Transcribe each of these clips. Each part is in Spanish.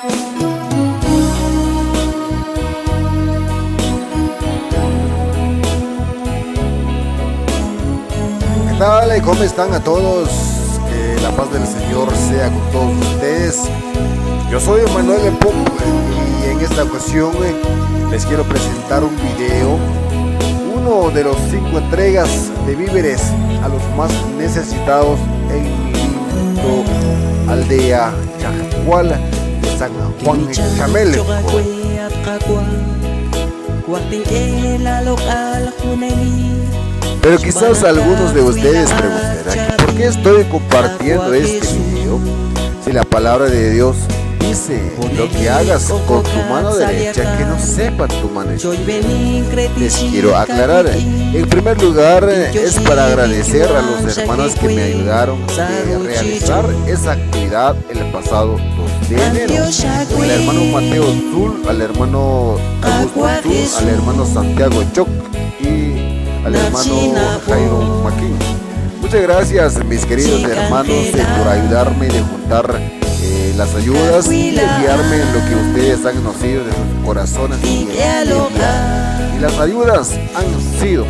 ¿Qué tal? ¿Cómo están a todos? Que la paz del Señor sea con todos ustedes. Yo soy Manuel Pop y en esta ocasión les quiero presentar un video, uno de los 5 entregas de víveres a los más necesitados en mi lindo aldea Chacuala de San Juan Chamelco. Pero quizás algunos de ustedes preguntarán, ¿por qué estoy compartiendo este video? Si la palabra de Dios dice, lo que hagas con tu mano derecha, que no sepa tu mano izquierda. Les quiero aclarar, en primer lugar, es para agradecer a los hermanos que me ayudaron a realizar esa actividad el pasado 2 de enero. Al hermano Mateo Zul, al hermano Augusto Zul, al hermano Santiago Choc y al hermano Jairo Maquín. Muchas gracias, mis queridos hermanos, por ayudarme de juntar las ayudas y de guiarme en lo que ustedes han conocido de sus corazones y las ayudas han sido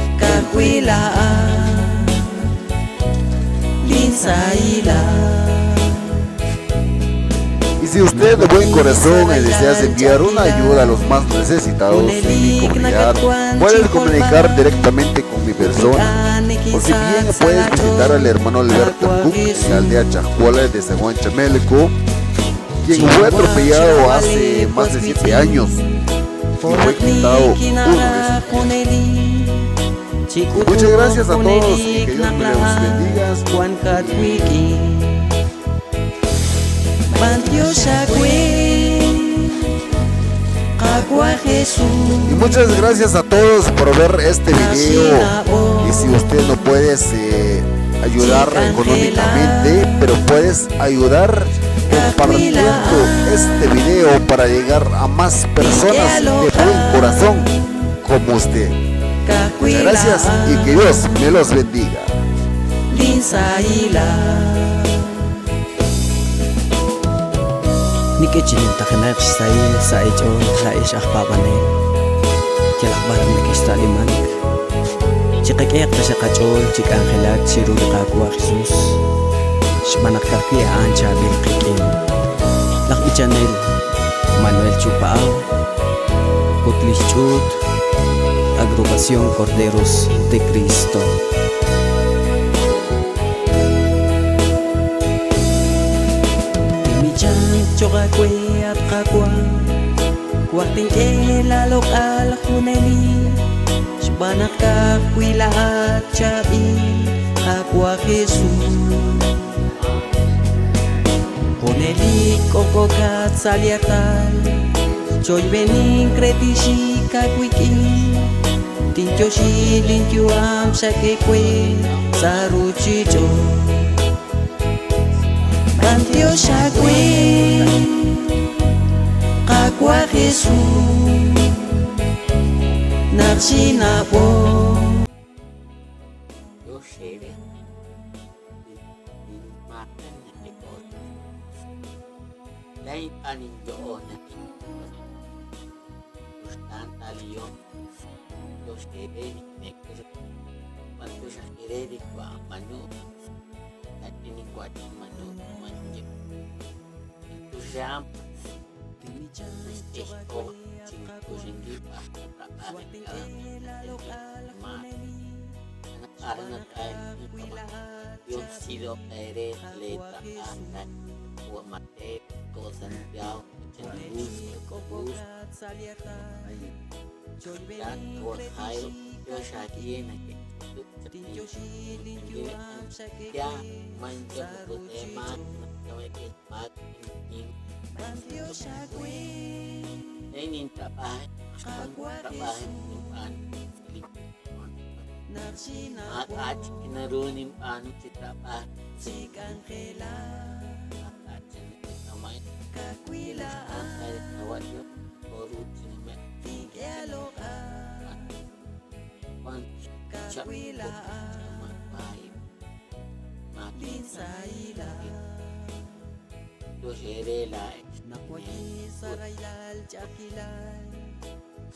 y si usted de buen corazón desea enviar una ayuda a los más necesitados en mi comunidad, puedes comunicar directamente con mi persona, o si bien puedes visitar al hermano Alberto Cook en la aldea Chacuala de San Juan Chamelco, quien fue atropellado hace más de 7 años y fue quitado uno de sus pies. Muchas gracias a todos y que Dios me los bendiga. Y muchas gracias a todos por ver este video. Y si usted no puedes ayudar económicamente, pero puedes ayudar compartiendo este video para llegar a más personas de buen corazón como usted. Muchas gracias y que Dios me los bendiga. Nike chinta khanak sai chon la ish akhbabane kelak bar nike staliman chikake qasha qachol chik angelat siru qaqwa Jesus shmanak karki ancha bil qikin lak channel Manuel Chupao Kutlis Chut Agrupación Corderos de Cristo. Choka kwe at kakwa Kwating ke lalok al huneli Shbanak ka kwi lahat chabi Kakwa Jesus Huneli koko kat saliatal Choy bening kretishi kakwiki Tincho shi linkyu am sake kwe Saruchi cho Cantio Shagwe Kakwa Jesús Narsina po Yo shebe makan na ito lain panin doon na ito gustan taliyo yo shebe ni cuando ya quiere kwa manu lakini kwa manu manje itu jam esto cinco singgi pa anak yung sido pere leta anak buat mate kosan jauh cenderung dan buat hayo yo syaki nak ya manja buat emak kawin mat ini trabajo nimpan at kinarunim paano si trabaho at namay ang nawat yun puro sinumet pan siya po magpahim matin sa ila do herela Nakwagi saraylal chakilay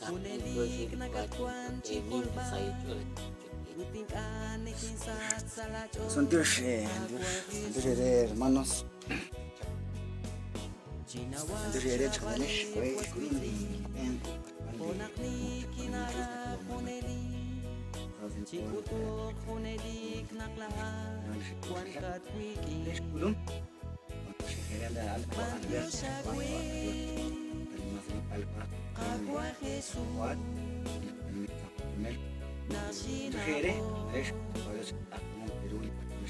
Kunelik nakatwan chikulbay Uting anikin salachon Son Dios, hermanos. Dios, chavales, güey, Ponak ni kinara kuneli Chikutok kunelik naklahan Kwan kat wiki Bagyo sa gwi Kagwa Jesus Nasinako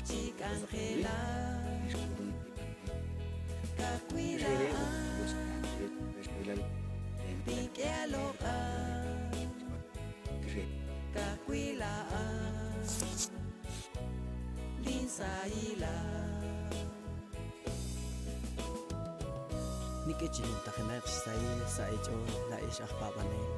Chik Angela Kakwilaan Pikyalokan Kakwilaan Linsaila Nikichin takinak style sa ichon la ish akpapanin